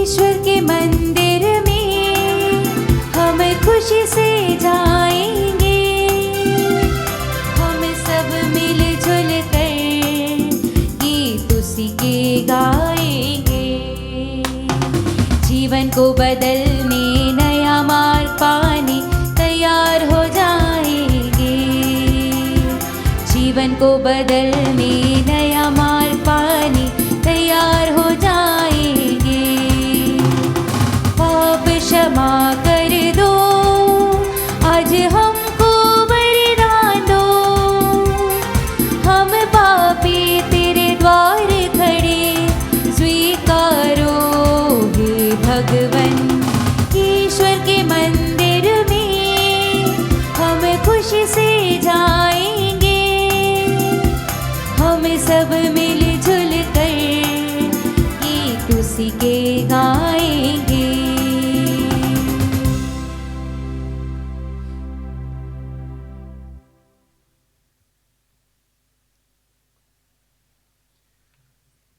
ईश्वर के मंदिर में हम खुशी से जाएंगे, हम सब मिलजुल कर गीत उसी के गाएंगे। जीवन को बदलने नया मार्ग पाने तैयार हो जाएंगे, जीवन को बदलने नया मार्ग पाने तैयार हो जाएंगे। पाप क्षमा कर दो, आज हमको वरदान दो, हम पापी तेरे द्वार खड़े स्वीकारो हे भगवन। ईश्वर के मंदिर में हम खुशी से जाएंगे, हम सब मिलजुल कर गीत उसी के गाएंगे।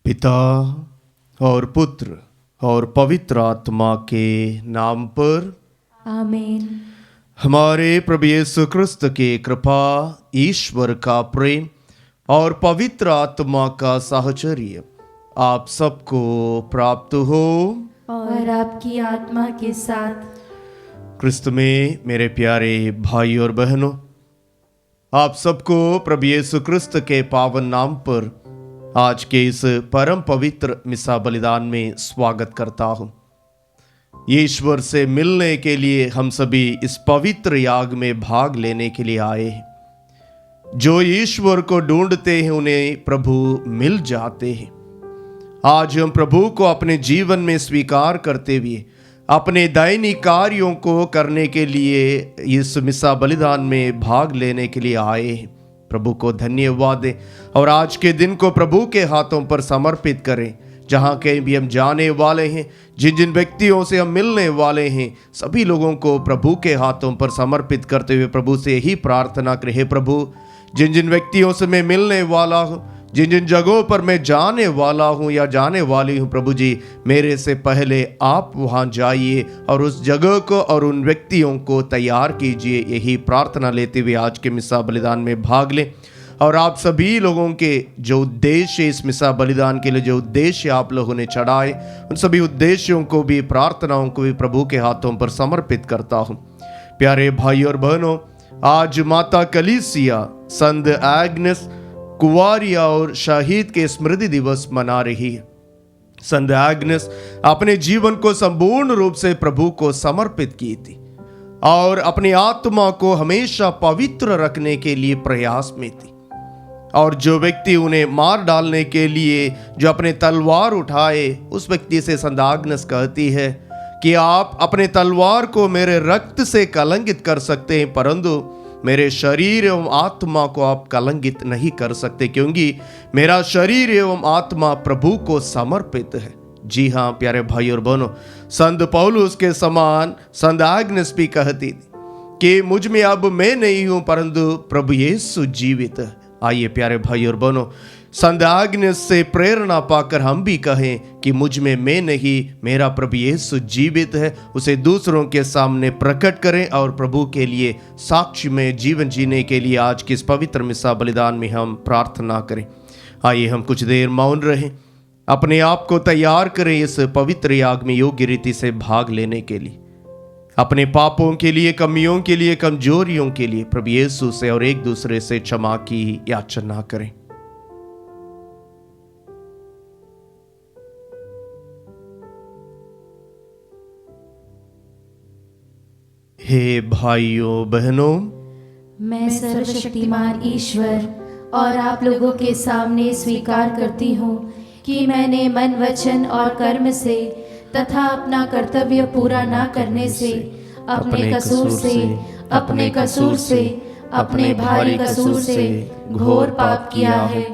पिता और पुत्र और पवित्र आत्मा के नाम पर आमीन। हमारे प्रभु यीशु क्रिस्त की कृपा, ईश्वर का प्रेम और पवित्र आत्मा का साहचर्य आप सबको प्राप्त हो और आपकी आत्मा के साथ। क्रिस्त में मेरे प्यारे भाई और बहनों, आप सबको प्रभु यीशु क्रिस्त के पावन नाम पर आज के इस परम पवित्र मिसा बलिदान में स्वागत करता हूँ। ईश्वर से मिलने के लिए हम सभी इस पवित्र याग में भाग लेने के लिए आए हैं। जो ईश्वर को ढूंढते हैं उन्हें प्रभु मिल जाते हैं। आज हम प्रभु को अपने जीवन में स्वीकार करते हुए अपने दैनिक कार्यों को करने के लिए इस मिसा बलिदान में भाग लेने के लिए आए हैं। प्रभु को धन्यवाद दें और आज के दिन को प्रभु के हाथों पर समर्पित करें। जहाँ कहीं भी हम जाने वाले हैं, जिन जिन व्यक्तियों से हम मिलने वाले हैं, सभी लोगों को प्रभु के हाथों पर समर्पित करते हुए प्रभु से यही प्रार्थना करें, हे प्रभु, जिन जिन व्यक्तियों से मैं मिलने वाला हूँ, जिन जिन जगहों पर मैं जाने वाला हूँ या जाने वाली हूँ, प्रभु जी मेरे से पहले आप वहाँ जाइए और उस जगह को और उन व्यक्तियों को तैयार कीजिए। यही प्रार्थना लेते हुए आज के मिसा बलिदान में भाग लें और आप सभी लोगों के जो उद्देश्य इस मिसा बलिदान के लिए जो उद्देश्य आप लोगों ने चढ़ाए, उन सभी उद्देश्यों को भी, प्रार्थनाओं को भी प्रभु के हाथों पर समर्पित करता हूँ। प्यारे भाई और बहनों, आज माता कलीसिया संत एग्नेस कुंवारिया और शहीद के स्मृति दिवस मना रही है। संत एग्नेस अपने जीवन को संपूर्ण रूप से प्रभु को समर्पित की थी और अपनी आत्मा को हमेशा पवित्र रखने के लिए प्रयास में थी। और जो व्यक्ति उन्हें मार डालने के लिए जो अपने तलवार उठाए, उस व्यक्ति से संत एग्नेस कहती है कि आप अपने तलवार को मेरे रक्त से कलंकित कर सकते हैं, परंतु मेरे शरीर एवं आत्मा को आप कलंकित नहीं कर सकते, क्योंकि मेरा शरीर एवं आत्मा प्रभु को समर्पित है। जी हाँ प्यारे भाई और बहनों, संत पौलुस के समान संत एग्नेस भी कहती थी कि मुझ में अब मैं नहीं हूं परंतु प्रभु यीशु जीवित है। आइए प्यारे भाई और बहनों, संत एग्नेस से प्रेरणा पाकर हम भी कहें कि मुझ में मैं नहीं, मेरा प्रभु यीशु जीवित है। उसे दूसरों के सामने प्रकट करें और प्रभु के लिए साक्ष्य में जीवन जीने के लिए आज के इस पवित्र मिसा बलिदान में हम प्रार्थना करें। आइए हम कुछ देर मौन रहें, अपने आप को तैयार करें इस पवित्र याग में योग्य रीति से भाग लेने के लिए, अपने पापों के लिए, कमियों के लिए, कमजोरियों के लिए प्रभु यीशु से और एक दूसरे से क्षमा की याचना करें। हे भाइयों बहनों, मैं सर्वशक्तिमान ईश्वर और आप लोगों के सामने स्वीकार करती हूँ कि मैंने मन, वचन और कर्म से तथा अपना कर्तव्य पूरा ना करने से अपने कसूर से अपने भारी कसूर से घोर पाप किया है।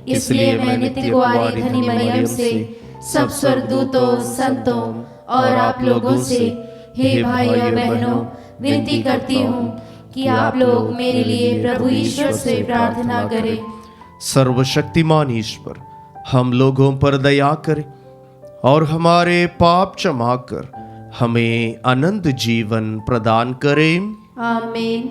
इसलिए मैं नित्य कुंवारी धनी मरियम से, सब स्वर्गदूतों, संतों और आप लोगों से, हे भाइयों बहनों, विनती करती हूँ कि आप लोग मेरे लिए प्रभु ईश्वर से प्रार्थना करें। सर्वशक्तिमान ईश्वर हम लोगों पर दया करें और हमारे पाप क्षमा कर हमें अनंत जीवन प्रदान करें। आमीन।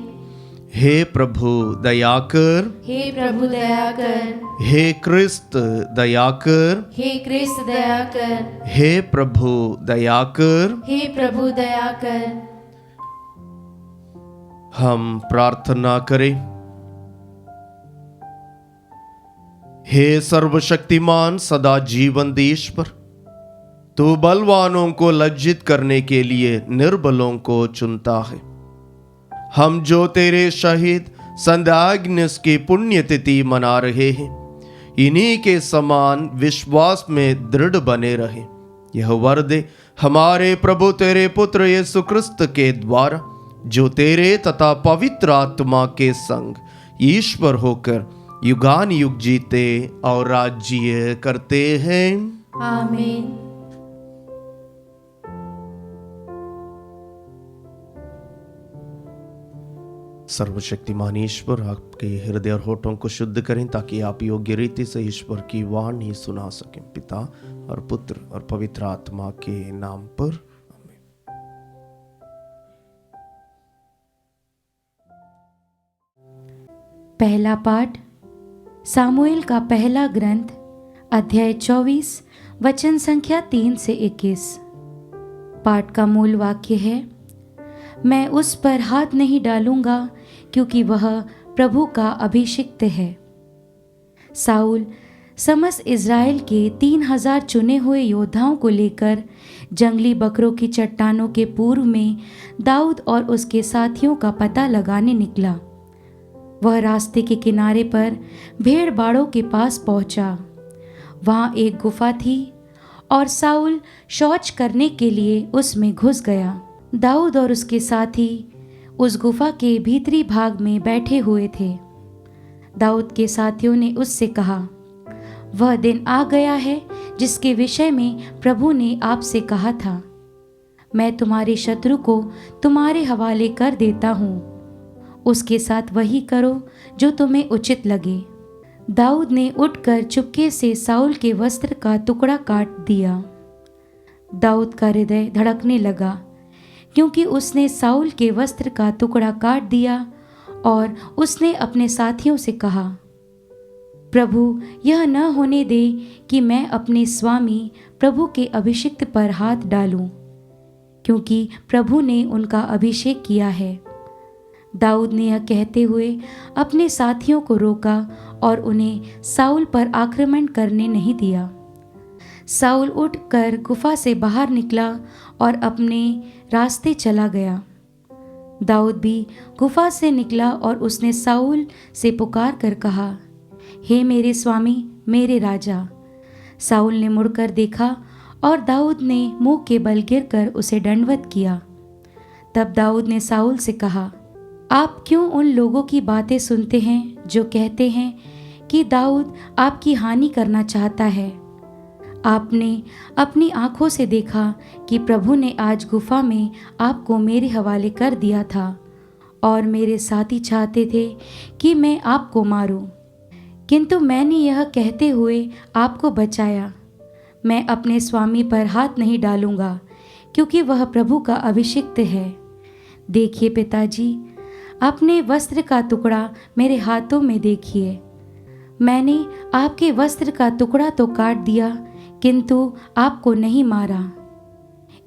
हे प्रभु दया कर, हे प्रभु दया कर, हे क्रिस्त दया कर, हे क्रिस्त दया कर, हे प्रभु दया कर। हे प्रभु दया कर। हम प्रार्थना करें। हे सर्वशक्तिमान सदा जीवन ईश्वर, तू बलवानों को लज्जित करने के लिए निर्बलों को चुनता है। हम जो तेरे शहीद संत अग्नेस की पुण्यतिथि मना रहे हैं, इन्हीं के समान विश्वास में दृढ़ बने रहे। यह वर दे हमारे प्रभु तेरे पुत्र यीशु क्रिस्त के द्वारा, जो तेरे तथा पवित्र आत्मा के संग ईश्वर होकर युगान युग जीते और राज्य करते हैं। आमीन। सर्वशक्तिमान ईश्वर आपके हृदय और होठों को शुद्ध करें, ताकि आप योग्य रीति से ईश्वर की वाणी सुना सकें। पिता और पुत्र और पवित्र आत्मा के नाम पर आमीन। पहला पाठ सामुएल का पहला ग्रंथ, अध्याय 24, वचन संख्या 3 से 21। पाठ का मूल वाक्य है, मैं उस पर हाथ नहीं डालूंगा क्योंकि वह प्रभु का अभिषिक्त है। साउल समस्त इज़राइल के 3000 चुने हुए योद्धाओं को लेकर जंगली बकरों की चट्टानों के पूर्व में दाऊद और उसके साथियों का पता लगाने निकला। वह रास्ते के किनारे पर भेड़ बाड़ों के पास पहुंचा। वहां एक गुफा थी और साउल शौच करने के लिए उसमें घुस गया। दाऊद और उसके साथी उस गुफा के भीतरी भाग में बैठे हुए थे। दाऊद के साथियों ने उससे कहा, वह दिन आ गया है जिसके विषय में प्रभु ने आपसे कहा था, मैं तुम्हारे शत्रु को तुम्हारे हवाले कर देता हूँ, उसके साथ वही करो जो तुम्हें उचित लगे। दाऊद ने उठकर चुपके से साउल के वस्त्र का टुकड़ा काट दिया। दाऊद का हृदय धड़कने लगा क्योंकि उसने साउल के वस्त्र का टुकड़ा काट दिया, और उसने अपने साथियों से कहा, प्रभु यह न होने दे कि मैं अपने स्वामी प्रभु के अभिषिक्त पर हाथ डालूं, क्योंकि प्रभु ने उनका अभिषेक किया है। दाऊद ने यह कहते हुए अपने साथियों को रोका और उन्हें साउल पर आक्रमण करने नहीं दिया। साउल उठकर गुफा से बाहर निकला और अपने रास्ते चला गया। दाऊद भी गुफा से निकला और उसने साउल से पुकार कर कहा, हे मेरे स्वामी, मेरे राजा। साउल ने मुड़कर देखा और दाऊद ने मुंह के बल गिरकर उसे दंडवत किया। तब दाऊद ने साउल से कहा, आप क्यों उन लोगों की बातें सुनते हैं जो कहते हैं कि दाऊद आपकी हानि करना चाहता है? आपने अपनी आंखों से देखा कि प्रभु ने आज गुफा में आपको मेरे हवाले कर दिया था, और मेरे साथी चाहते थे कि मैं आपको मारूं, किंतु मैंने यह कहते हुए आपको बचाया, मैं अपने स्वामी पर हाथ नहीं डालूंगा क्योंकि वह प्रभु का अभिषिक्त है। देखिए पिताजी, अपने वस्त्र का टुकड़ा मेरे हाथों में देखिए। मैंने आपके वस्त्र का टुकड़ा तो काट दिया, किंतु आपको नहीं मारा।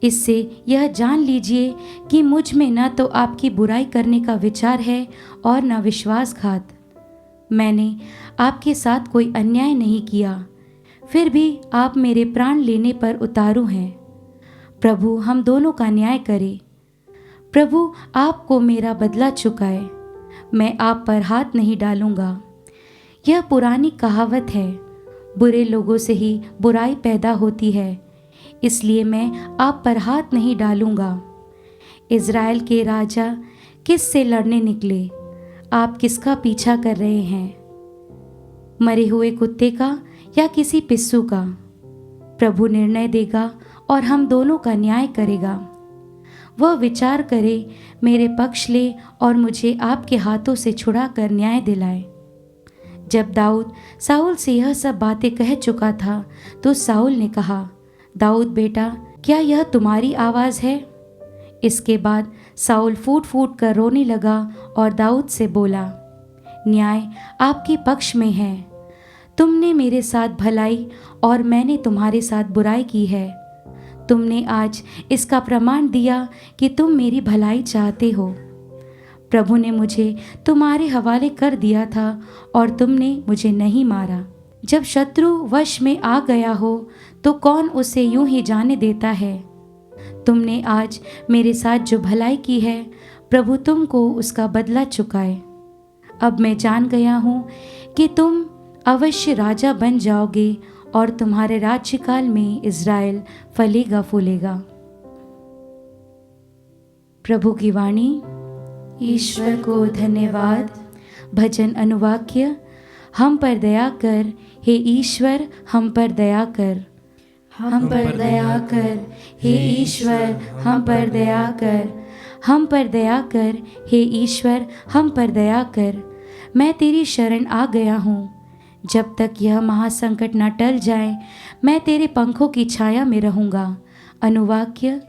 इससे यह जान लीजिए कि मुझ में न तो आपकी बुराई करने का विचार है और न विश्वासघात। मैंने आपके साथ कोई अन्याय नहीं किया, फिर भी आप मेरे प्राण लेने पर उतारू हैं। प्रभु हम दोनों का न्याय करे। प्रभु आपको मेरा बदला चुकाए। मैं आप पर हाथ नहीं डालूंगा। यह पुरानी कहावत है, बुरे लोगों से ही बुराई पैदा होती है, इसलिए मैं आप पर हाथ नहीं डालूंगा। इज़राइल के राजा किस से लड़ने निकले? आप किसका पीछा कर रहे हैं? मरे हुए कुत्ते का या किसी पिस्सू का? प्रभु निर्णय देगा और हम दोनों का न्याय करेगा। वह विचार करे, मेरे पक्ष ले और मुझे आपके हाथों से छुड़ा कर न्याय दिलाए। जब दाऊद साउल से यह सब बातें कह चुका था तो साउल ने कहा, दाऊद बेटा, क्या यह तुम्हारी आवाज़ है? इसके बाद साउल फूट फूट कर रोने लगा और दाऊद से बोला, न्याय आपके पक्ष में है। तुमने मेरे साथ भलाई और मैंने तुम्हारे साथ बुराई की है। तुमने आज इसका प्रमाण दिया कि तुम मेरी भलाई चाहते हो। प्रभु ने मुझे तुम्हारे हवाले कर दिया था और तुमने मुझे नहीं मारा। जब शत्रु वश में आ गया हो तो कौन उसे यूं ही जाने देता है? तुमने आज मेरे साथ जो भलाई की है, प्रभु तुमको उसका बदला चुकाए। अब मैं जान गया हूँ कि तुम अवश्य राजा बन जाओगे और तुम्हारे राज्यकाल में इज़राइल फलेगा फूलेगा। प्रभु की वाणी। ईश्वर को धन्यवाद। भजन अनुवाक्य। हम पर दया कर, हे ईश्वर हम पर दया कर। हम पर दया कर, हे ईश्वर हम पर दया कर। हम पर दया कर, हे ईश्वर हम पर दया कर। मैं तेरी शरण आ गया हूँ। जब तक यह महासंकट न टल जाए, मैं तेरे पंखों की छाया में रहूँगा। अनुवाक्य।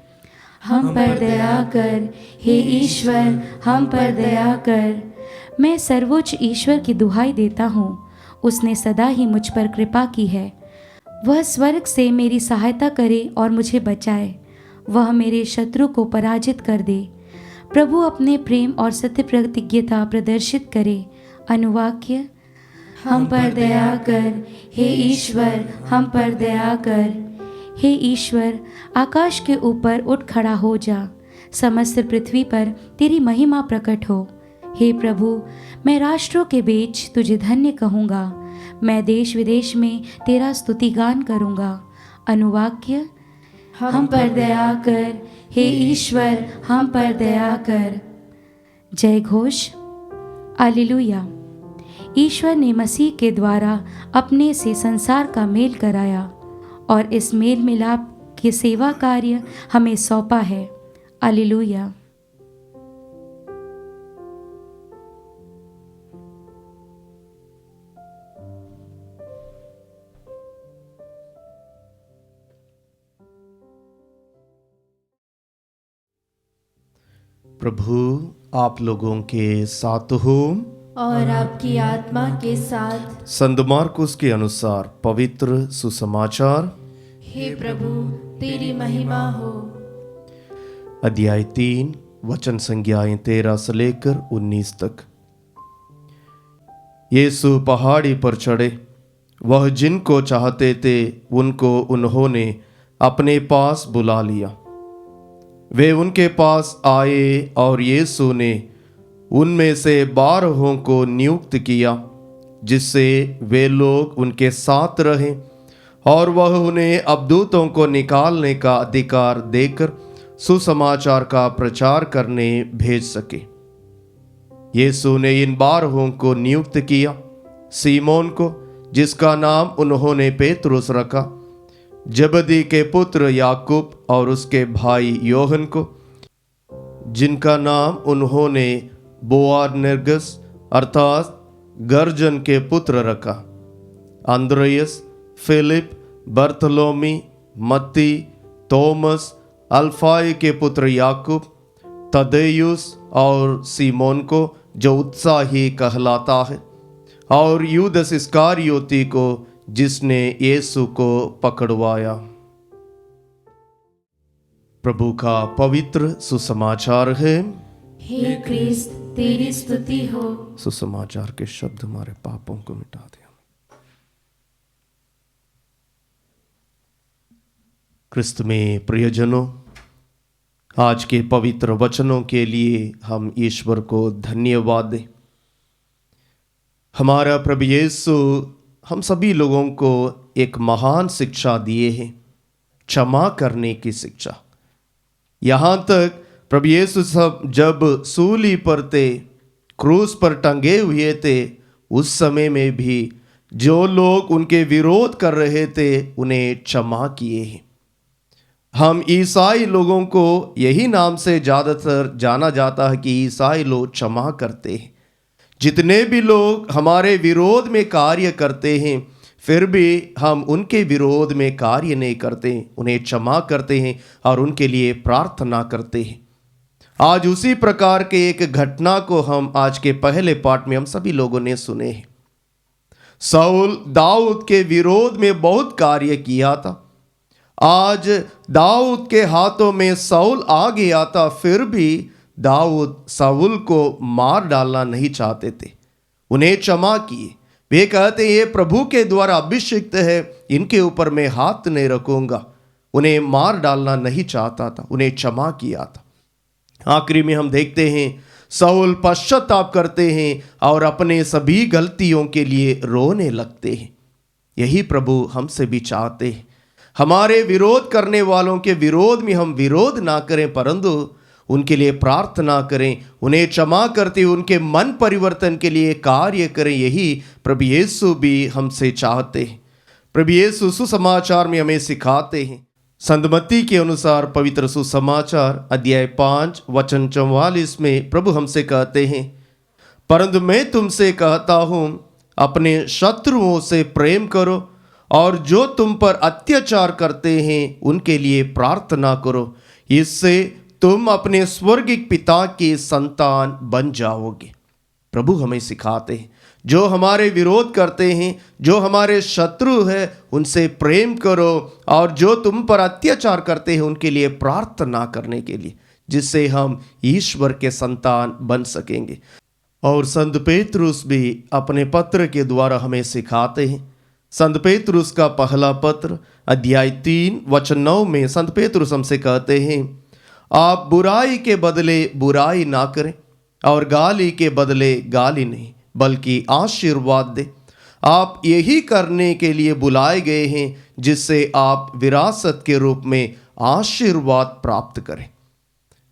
हम पर दया कर, हे ईश्वर हम पर दया कर। मैं सर्वोच्च ईश्वर की दुहाई देता हूँ। उसने सदा ही मुझ पर कृपा की है। वह स्वर्ग से मेरी सहायता करे और मुझे बचाए। वह मेरे शत्रु को पराजित कर दे। प्रभु अपने प्रेम और सत्य प्रतिज्ञता प्रदर्शित करे। अनुवाक्य। हम पर दया कर, हे ईश्वर हम पर दया कर। हे ईश्वर, आकाश के ऊपर उठ खड़ा हो जा। समस्त पृथ्वी पर तेरी महिमा प्रकट हो। हे प्रभु, मैं राष्ट्रों के बीच तुझे धन्य कहूँगा। मैं देश विदेश में तेरा स्तुतिगान करूँगा। अनुवाक्य। हम पर दया कर, हे ईश्वर हम पर दया कर। जय घोष। हालेलुया। ईश्वर ने मसीह के द्वारा अपने से संसार का मेल कराया और इस मेल मिलाप के सेवा कार्य हमें सौंपा है। हालेलुया। प्रभु आप लोगों के साथ हो और आपकी आत्मा के साथ। संत मार्कुस के अनुसार पवित्र सुसमाचार। हे प्रभु तेरी महिमा हो। अध्याय 3 वचन संज्ञाएं 13 से लेकर 19 तक। यीशु पहाड़ी पर चढ़े। वह जिनको चाहते थे उनको उन्होंने अपने पास बुला लिया। वे उनके पास आए और यीशु ने उनमें से 12 को नियुक्त किया, जिससे वे लोग उनके साथ रहें और वह उन्हें अबदूतों को निकालने का अधिकार देकर सुसमाचार का प्रचार करने भेज सके। यीशु ने इन 12 को नियुक्त किया। सीमोन को, जिसका नाम उन्होंने पेतरुस रखा, जबदी के पुत्र याकूब और उसके भाई योहन को, जिनका नाम उन्होंने बोआनर्गस अर्थात गर्जन के पुत्र रखा, अंद्रयस, फिलिप, बर्थलोमी, मत्ती, थोमस, अल्फाई के पुत्र याकूब, तदेयुस और सीमोन को जो उत्साही कहलाता है, और यूदस इस्कारियोती को जिसने यीशु को पकड़वाया। प्रभु का पवित्र सुसमाचार है। हे क्रिस्त तेरी स्तुति हो। सुसमाचार के शब्द हमारे पापों को मिटा दे। क्रिस्त में प्रियजनों, आज के पवित्र वचनों के लिए हम ईश्वर को धन्यवाद दें। हमारा प्रभु यीशु हम सभी लोगों को एक महान शिक्षा दिए हैं, क्षमा करने की शिक्षा। यहाँ तक प्रभु यीशु सब जब सूली पर थे, क्रूस पर टंगे हुए थे, उस समय में भी जो लोग उनके विरोध कर रहे थे उन्हें क्षमा किए हैं। हम ईसाई लोगों को यही नाम से ज़्यादातर जाना जाता है कि ईसाई लोग क्षमा करते हैं। जितने भी लोग हमारे विरोध में कार्य करते हैं, फिर भी हम उनके विरोध में कार्य नहीं करते, उन्हें क्षमा करते हैं और उनके लिए प्रार्थना करते हैं। आज उसी प्रकार के एक घटना को हम आज के पहले पाठ में हम सभी लोगों ने सुने हैं। शाऊल दाऊद के विरोध में बहुत कार्य किया था। आज दाऊद के हाथों में शाऊल आ गया था, फिर भी दाऊद शाऊल को मार डालना नहीं चाहते थे, उन्हें क्षमा किए। वे कहते ये प्रभु के द्वारा अभिषिक्त है, इनके ऊपर मैं हाथ नहीं रखूंगा। उन्हें मार डालना नहीं चाहता था, उन्हें क्षमा किया था। आखिरी में हम देखते हैं शाऊल पश्चाताप करते हैं और अपने सभी गलतियों के लिए रोने लगते हैं। यही प्रभु हमसे भी चाहते हैं। हमारे विरोध करने वालों के विरोध में हम विरोध ना करें, परंतु उनके लिए प्रार्थना करें, उन्हें क्षमा करते उनके मन परिवर्तन के लिए कार्य करें। यही प्रभु यीशु भी हमसे चाहते हैं। प्रभु यीशु सुसमाचार में हमें सिखाते हैं। संत मत्ती के अनुसार पवित्र सुसमाचार अध्याय 5 वचन 44 में प्रभु हमसे कहते हैं, परंतु मैं तुमसे कहता हूँ अपने शत्रुओं से प्रेम करो और जो तुम पर अत्याचार करते हैं उनके लिए प्रार्थना करो, इससे तुम अपने स्वर्गिक पिता के संतान बन जाओगे। प्रभु हमें सिखाते हैं जो हमारे विरोध करते हैं, जो हमारे शत्रु हैं, उनसे प्रेम करो और जो तुम पर अत्याचार करते हैं उनके लिए प्रार्थना करने के लिए, जिससे हम ईश्वर के संतान बन सकेंगे। और संत पेतरुस भी अपने पत्र के द्वारा हमें सिखाते हैं। संत पेतरुस का पहला पत्र अध्याय 3 वचन 9 में संत पेतरुस हमसे कहते हैं, आप बुराई के बदले बुराई ना करें और गाली के बदले गाली नहीं बल्कि आशीर्वाद दे। आप यही करने के लिए बुलाए गए हैं जिससे आप विरासत के रूप में आशीर्वाद प्राप्त करें।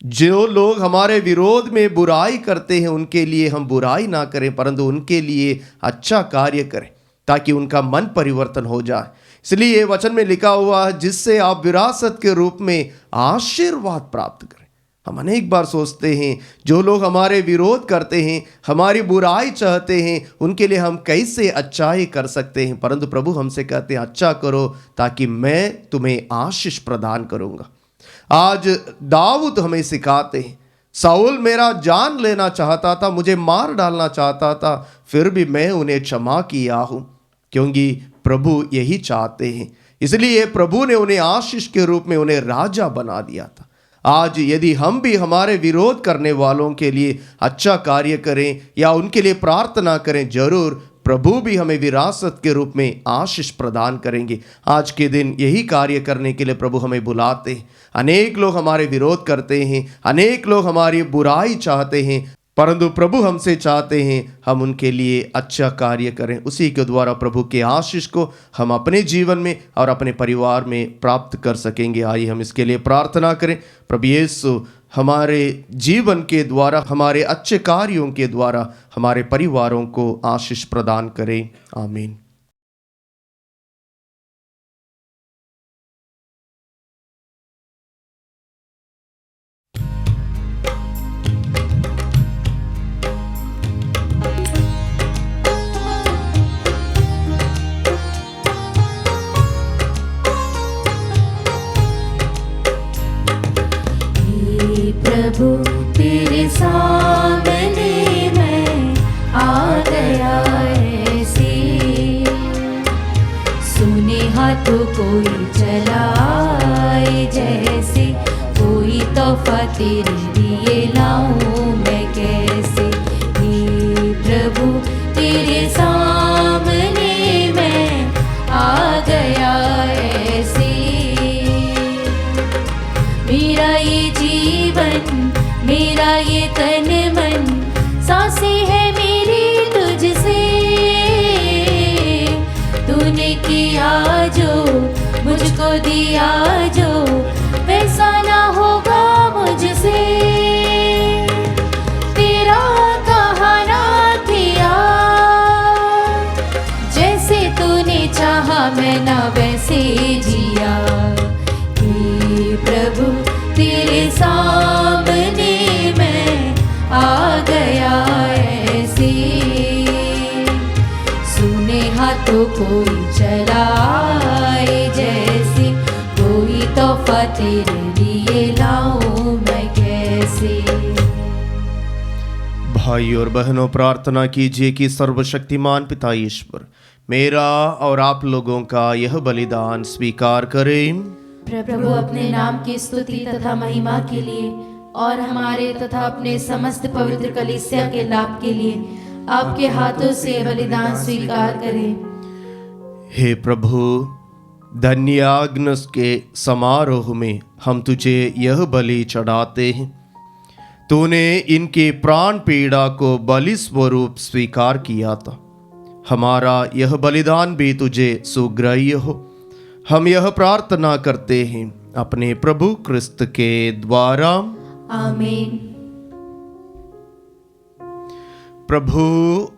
जो लोग हमारे विरोध में बुराई करते हैं उनके लिए हम बुराई ना करें, परंतु उनके लिए अच्छा कार्य करें ताकि उनका मन परिवर्तन हो जाए। इसलिए ये वचन में लिखा हुआ है जिससे आप विरासत के रूप में आशीर्वाद प्राप्त करें। हम अनेक बार सोचते हैं जो लोग हमारे विरोध करते हैं, हमारी बुराई चाहते हैं, उनके लिए हम कैसे अच्छाई कर सकते हैं, परंतु प्रभु हमसे कहते हैं अच्छा करो ताकि मैं तुम्हें आशीष प्रदान करूंगा। आज दाऊद हमें सिखाते हैं, शाऊल मेरा जान लेना चाहता था, मुझे मार डालना चाहता था, फिर भी मैं उन्हें क्षमा किया हूं, क्योंकि प्रभु यही चाहते हैं। इसलिए प्रभु ने उन्हें आशीष के रूप में उन्हें राजा बना दिया था। आज यदि हम भी हमारे विरोध करने वालों के लिए अच्छा कार्य करें या उनके लिए प्रार्थना करें, जरूर प्रभु भी हमें विरासत के रूप में आशीष प्रदान करेंगे। आज के दिन यही कार्य करने के लिए प्रभु हमें बुलाते हैं। अनेक लोग हमारे विरोध करते हैं, अनेक लोग हमारी बुराई चाहते हैं, परंतु प्रभु हमसे चाहते हैं हम उनके लिए अच्छा कार्य करें। उसी के द्वारा प्रभु के आशीष को हम अपने जीवन में और अपने परिवार में प्राप्त कर सकेंगे। आइए हम इसके लिए प्रार्थना करें। प्रभु यीशु हमारे जीवन के द्वारा, हमारे अच्छे कार्यों के द्वारा हमारे परिवारों को आशीष प्रदान करें। आमीन। प्रभु तेरे सामने मैं आ गया ऐसे, सुने हाथों कोई चलाए जैसे, कोई तोहफा तेरे लिए लाऊं मैं कैसे। हे प्रभु तेरे सामने मैं आ गया ऐसे, मेरा ये जीवन, मेरा ये तन मन, सांसें है मेरी तुझसे। तूने किया जो, मुझको दिया जो, वैसा ना होगा मुझसे। तेरा कहा ना किया, जैसे तूने चाहा मैं ना वैसे जिया। हे प्रभु तेरे सामने मैं आ गया ऐसे, सुने हाथों कोई तेरे लिए लाऊं मैं कैसे। भाई और बहनों, प्रार्थना कीजिए कि सर्वशक्तिमान पिता ईश्वर मेरा और आप लोगों का यह बलिदान स्वीकार करें। प्रभु अपने नाम की स्तुति तथा महिमा के लिए और हमारे तथा अपने समस्त पवित्र कलीसिया के लाभ के लिए आपके हाथों से बलिदान स्वीकार करें। हे प्रभु, धन्याग्नस के समारोह में हम तुझे यह बलि चढ़ाते हैं। तूने इनके प्राण पीड़ा को बलि स्वरूप स्वीकार किया था। हमारा यह बलिदान भी तुझे सुग्राह्य हो। हम यह प्रार्थना करते हैं अपने प्रभु क्रिस्त के द्वारा। आमीन। प्रभु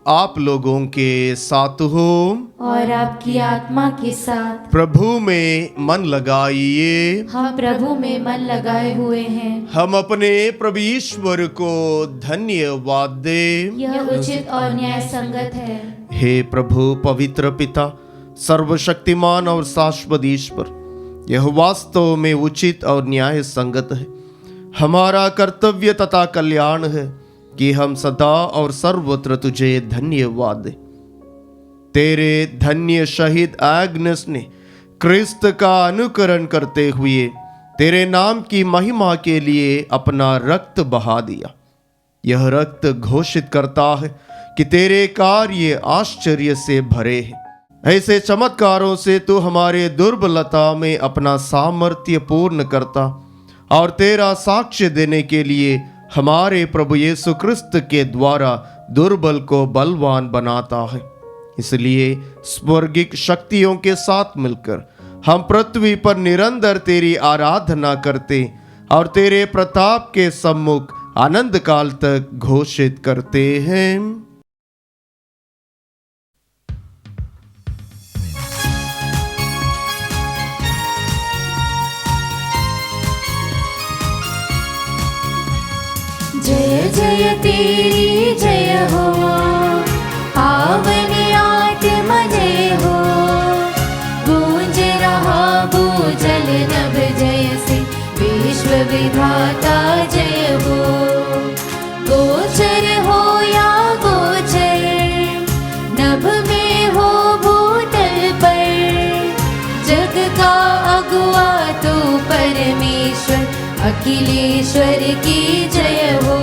आप लोगों के साथ हो और आपकी आत्मा के साथ। प्रभु में मन लगाइए। हम प्रभु में मन लगाए हुए हैं। हम अपने प्रभु ईश्वर को धन्यवाद दें। यह उचित और न्याय संगत है। हे प्रभु पवित्र पिता, सर्वशक्तिमान और शाश्वत ईश्वर, यह वास्तव में उचित और न्याय संगत है। हमारा कर्तव्य तथा कल्याण है कि हम सदा और सर्वत्र तुझे धन्यवाद दें। तेरे धन्य शहीद एग्नस ने क्रिस्त का अनुकरण करते हुए तेरे नाम की महिमा के लिए अपना रक्त बहा दिया। यह रक्त घोषित करता है कि तेरे कार्य आश्चर्य से भरे हैं। ऐसे चमत्कारों से तू हमारे दुर्बलता में अपना सामर्थ्य पूर्ण करता और तेरा साक्ष्य देने के लिए हमारे प्रभु यीशु क्रिस्त के द्वारा दुर्बल को बलवान बनाता है। इसलिए स्वर्गिक शक्तियों के साथ मिलकर हम पृथ्वी पर निरंतर तेरी आराधना करते और तेरे प्रताप के सम्मुख आनंद काल तक घोषित करते हैं। जय जय तेरी जय हो, पावन आत्मा जय हो। गूंज रहा भूजल नभ जय से, विश्व विधाता जय हो। गोचर हो या गोचर, नभ में हो भूतल पर। जग का अगुआ तो परमेश्वर, अखिलेश्वर की जय हो।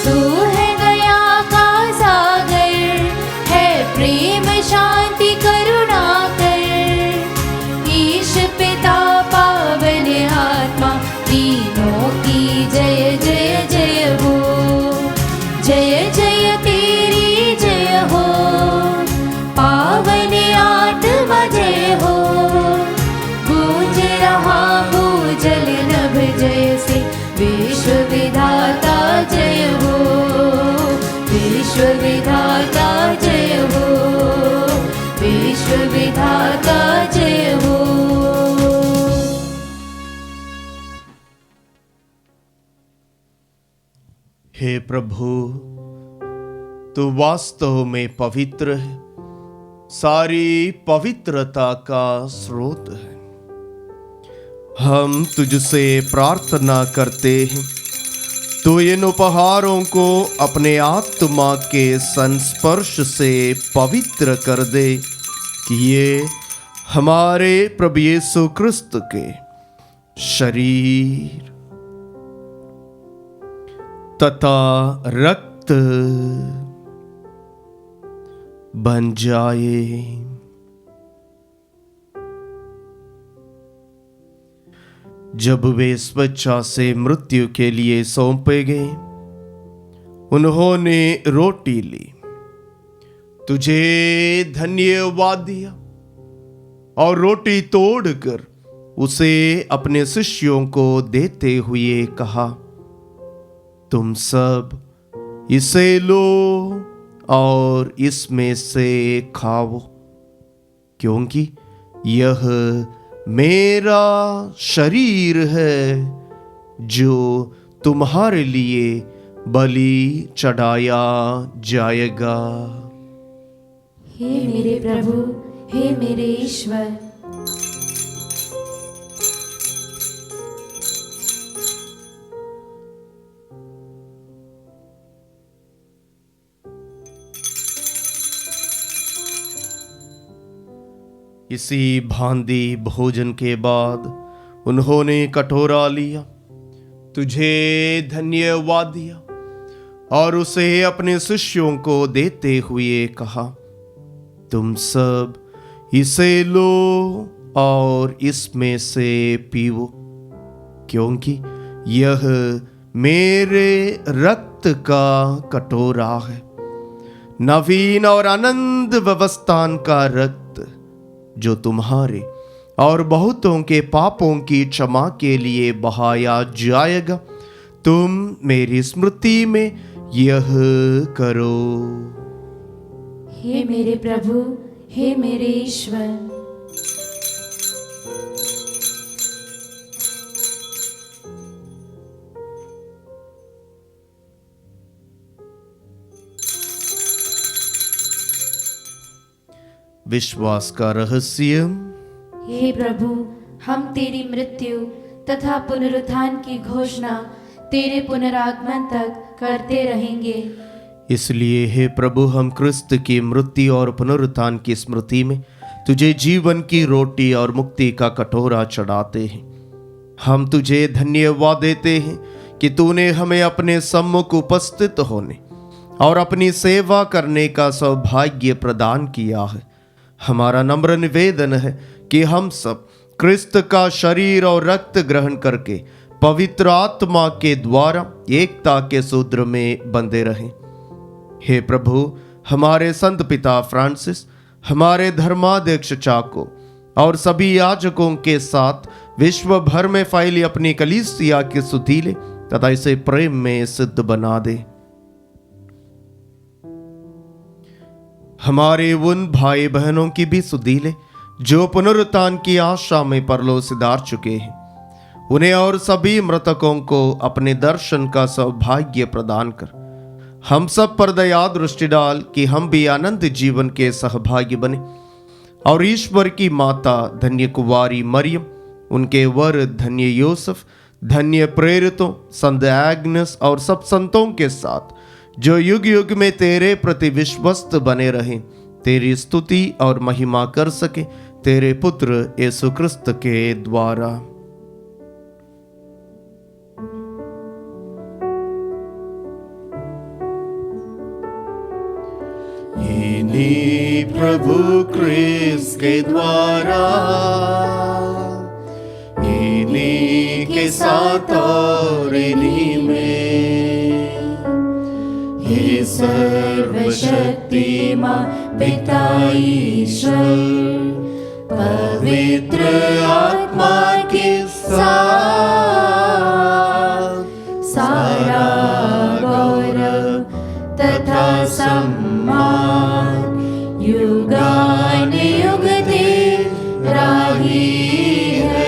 तू है दया का सागर, है प्रेम शांति करुणा कर। ईश पिता पावन आत्मा, तीनों की जय जय जय हो। जय जय तेरी जय हो, पावन आत्मा जय हो। गूंज रहा भूजल नभ जय से, विश्व विधाता जय हो। विश्व विधाता जय हो, विश्व विधाता जय हो। हे प्रभु, तू वास्तव में पवित्र है, सारी पवित्रता का स्रोत है। हम तुझसे प्रार्थना करते हैं, तो इन उपहारों को अपने आत्मा के संस्पर्श से पवित्र कर दे कि ये हमारे प्रभु यीशु क्रिस्त के शरीर तथा रक्त बन जाए। जब वे स्वेच्छा से मृत्यु के लिए सौंपे गए, उन्होंने रोटी ली, तुझे धन्यवाद दिया और रोटी तोड़कर उसे अपने शिष्यों को देते हुए कहा, तुम सब इसे लो और इसमें से खाओ, क्योंकि यह मेरा शरीर है जो तुम्हारे लिए बलि चढ़ाया जाएगा। हे मेरे प्रभु, हे मेरे ईश्वर, इसी भांति भोजन के बाद उन्होंने कटोरा लिया, तुझे धन्यवाद दिया और उसे अपने शिष्यों को देते हुए कहा, तुम सब इसे लो और इसमें से पीओ, क्योंकि यह मेरे रक्त का कटोरा है, नवीन और आनंद व्यवस्थान का रक्त, जो तुम्हारे और बहुतों के पापों की क्षमा के लिए बहाया जाएगा। तुम मेरी स्मृति में यह करो। हे मेरे प्रभु, हे मेरे ईश्वर। विश्वास का रहस्य। हे प्रभु, हम तेरी मृत्यु तथा पुनरुत्थान की घोषणा तेरे पुनरागमन तक करते रहेंगे। इसलिए हे प्रभु, हम क्रिस्त की मृत्यु और पुनरुत्थान की स्मृति में तुझे जीवन की रोटी और मुक्ति का कटोरा चढ़ाते हैं। हम तुझे धन्यवाद देते हैं कि तूने हमें अपने सम्मुख उपस्थित होने और अपनी सेवा करने का सौभाग्य प्रदान किया है। हमारा नम्र निवेदन है कि हम सब क्रिस्त का शरीर और रक्त ग्रहण करके पवित्र आत्मा के द्वारा एकता के सूत्र में बंधे रहें। हे प्रभु, हमारे संत पिता फ्रांसिस, हमारे धर्माध्यक्ष चाको और सभी याजकों के साथ विश्व भर में फैली अपनी कलीसिया की सुधीले तथा इसे प्रेम में सिद्ध बना दे। हमारे उन भाई बहनों की भी सुधीले जो पुनरुत्थान की आशा में परलोक सिधार चुके हैं, उन्हें और सभी मृतकों को अपने दर्शन का सौभाग्य प्रदान कर हम सब पर दया दृष्टि डाल कि हम भी आनंद जीवन के सहभागी बने और ईश्वर की माता धन्य कुंवारी मरियम, उनके वर धन्य यूसुफ, धन्य प्रेरितों संत एग्नस और सब संतों के साथ जो युग युग में तेरे प्रति विश्वस्त बने रहें, तेरी स्तुति और महिमा कर सके तेरे पुत्र यीशु क्रिस्त के द्वारा। इन्हीं प्रभु क्रिस्त के द्वारा, इन्हीं के साथ और इन्हीं में, हे सर्वशक्तिमान पिता ईश्वर, पवित्र आत्मा के साथ सारा गौरव तथा सम्मान युगान युग तेरा ही है।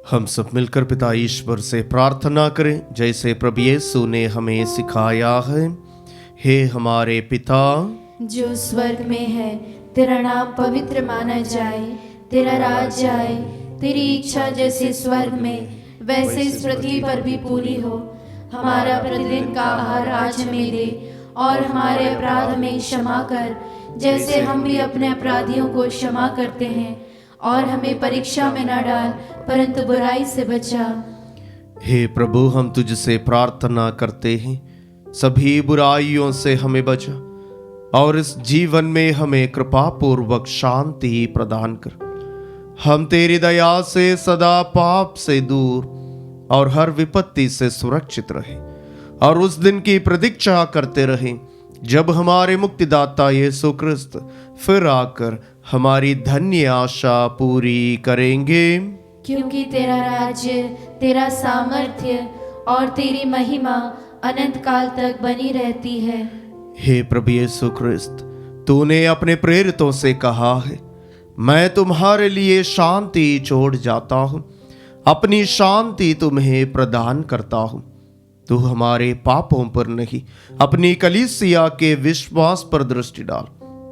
हम सब मिलकर पिता ईश्वर से प्रार्थना करें जैसे प्रभु यीशु ने हमें सिखाया है। हे हमारे पिता जो स्वर्ग में है, तेरा नाम पवित्र माना जाए, तेरा राज्य आए, तेरी इच्छा जैसे स्वर्ग में वैसे इस पृथ्वी पर भी पूरी हो। हमारा प्रतिदिन का आहार आज हमें दे और हमारे अपराध में क्षमा कर जैसे हम भी अपने अपराधियों को क्षमा करते हैं, और हमें परीक्षा में न डाल परंतु बुराई से बचा। हे प्रभु, हम तुझसे प्रार्थना करते हैं, सभी बुराइयों से हमें बचा और इस जीवन में हमें कृपा पूर्वक शांति प्रदान कर। हम तेरी दया से सदा पाप से दूर और हर विपत्ति से सुरक्षित रहे और उस दिन की प्रतीक्षा करते रहें जब हमारे मुक्तिदाता यीशु क्रिस्त फिर आकर हमारी धन्य आशा पूरी करेंगे। क्योंकि तेरा राज्य, तेरा सामर्थ्य और तेरी महिमा अनंत काल तक बनी रहती है। हे प्रभु यीशु ख्रिस्त, तूने अपने प्रेरितों से कहा है, मैं तुम्हारे लिए शांति छोड़ जाता हूँ, अपनी शांति तुम्हें प्रदान करता हूँ। तू हमारे पापों पर नहीं, अपनी कलीसिया के विश्वास पर दृष्टि डाल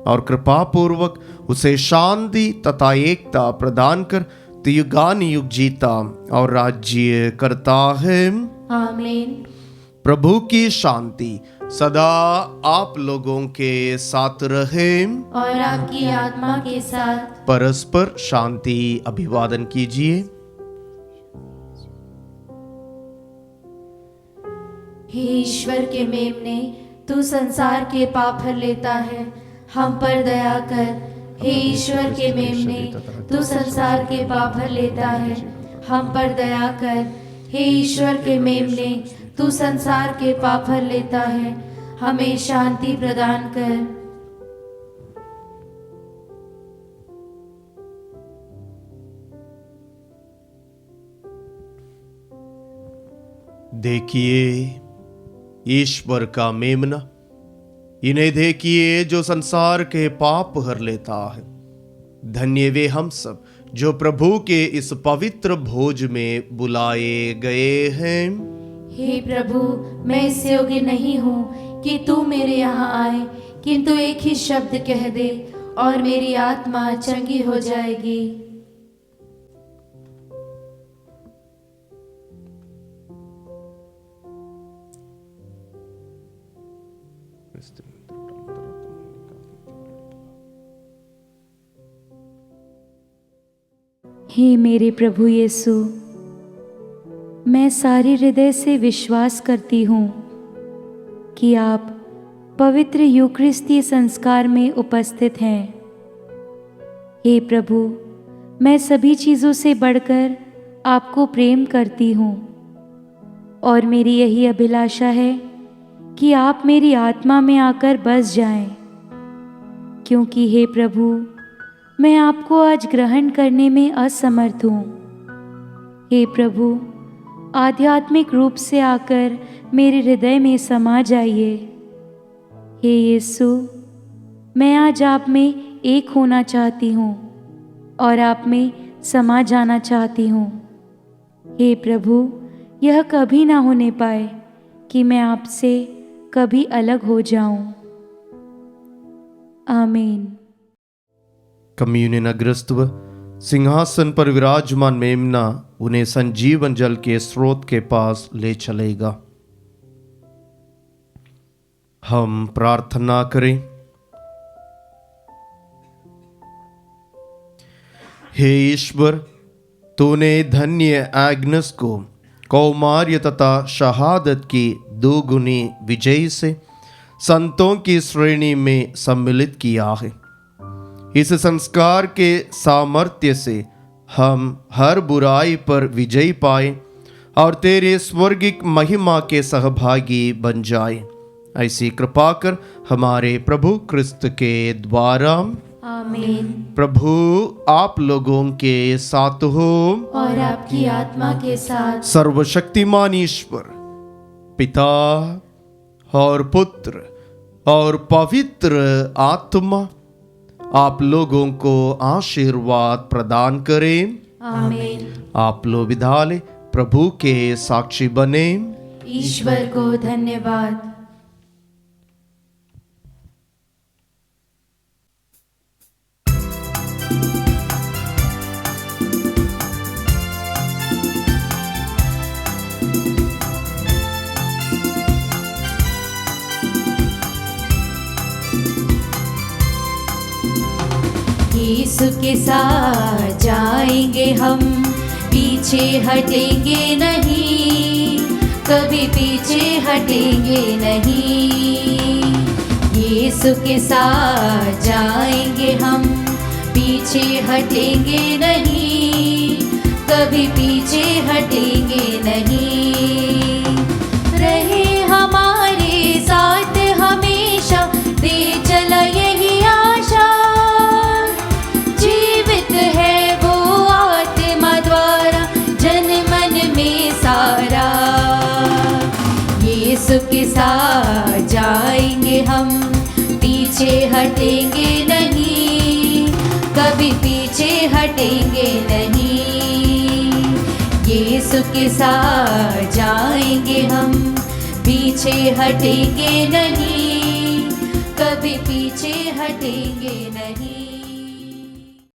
और कृपा पूर्वक उसे शांति तथा एकता प्रदान कर तू युगानुयुग जीता और राज्य करता है। आमीन। प्रभु की शांति सदा आप लोगों के साथ रहे और आपकी आत्मा के साथ। परस्पर शांति अभिवादन कीजिए। हे ईश्वर के मेमने, तू संसार के पाप हर लेता है, हम पर दया कर। हे ईश्वर के मेमने, तू संसार के पाप हर लेता है, हम पर दया कर। हे ईश्वर के मेमने, तू संसार के पाप हर लेता है, हमें शांति प्रदान कर। देखिए ईश्वर का मेमना, इन्हें देखिए जो संसार के पाप हर लेता है। धन्य वे हम सब जो प्रभु के इस पवित्र भोज में बुलाए गए हैं। हे प्रभु, मैं इस योग्य नहीं हूँ कि तू मेरे यहाँ आए, किंतु एक ही शब्द कह दे और मेरी आत्मा चंगी हो जाएगी। हे मेरे प्रभु यीशु, मैं सारे हृदय से विश्वास करती हूँ कि आप पवित्र यूकरिस्तीय संस्कार में उपस्थित हैं। हे प्रभु, मैं सभी चीज़ों से बढ़कर आपको प्रेम करती हूँ और मेरी यही अभिलाषा है कि आप मेरी आत्मा में आकर बस जाएं, क्योंकि हे प्रभु, मैं आपको आज ग्रहण करने में असमर्थ हूँ। हे प्रभु, आध्यात्मिक रूप से आकर मेरे हृदय में समा जाइए। हे यीशु, मैं आज आप में एक होना चाहती हूँ और आप में समा जाना चाहती हूँ। हे प्रभु, यह कभी ना होने पाए कि मैं आपसे कभी अलग हो जाऊं। आमीन। कम्युनियन अग्रस्तव सिंहासन पर विराजमान मेमना उन्हें संजीवन जल के स्रोत के पास ले चलेगा। हम प्रार्थना करें। हे ईश्वर, तूने धन्य एग्नस को कौमार्य तथा शहादत की दोगुनी विजय से संतों की श्रेणी में सम्मिलित किया है। इस संस्कार के सामर्थ्य से हम हर बुराई पर विजय पाए और तेरे स्वर्गिक महिमा के सहभागी बन जाए। ऐसी कृपा कर हमारे प्रभु क्रिस्त के द्वारा। आमीन। प्रभु आप लोगों के साथ हो और आपकी आत्मा के साथ। सर्वशक्तिमान ईश्वर पिता और पुत्र और पवित्र आत्मा आप लोगों को आशीर्वाद प्रदान करें। आमीन। आप लोग विधाले प्रभु के साक्षी बने। ईश्वर को धन्यवाद। यीशु के साथ जाएंगे हम, पीछे हटेंगे नहीं, कभी पीछे हटेंगे नहीं। यीशु के साथ जाएंगे हम, पीछे हटेंगे नहीं, कभी पीछे हटेंगे नहीं। रहे हमारे साथ हमेशा, दे चला यही आशा, जीवित है वो आत्मा द्वारा जन मन में सारा। यीशु के साथ जाएंगे हम, पीछे हटेंगे नहीं, कभी पीछे हटेंगे नहीं। यीशु के साथ जाएंगे हम, पीछे हटेंगे नहीं, कभी पीछे हटेंगे नहीं।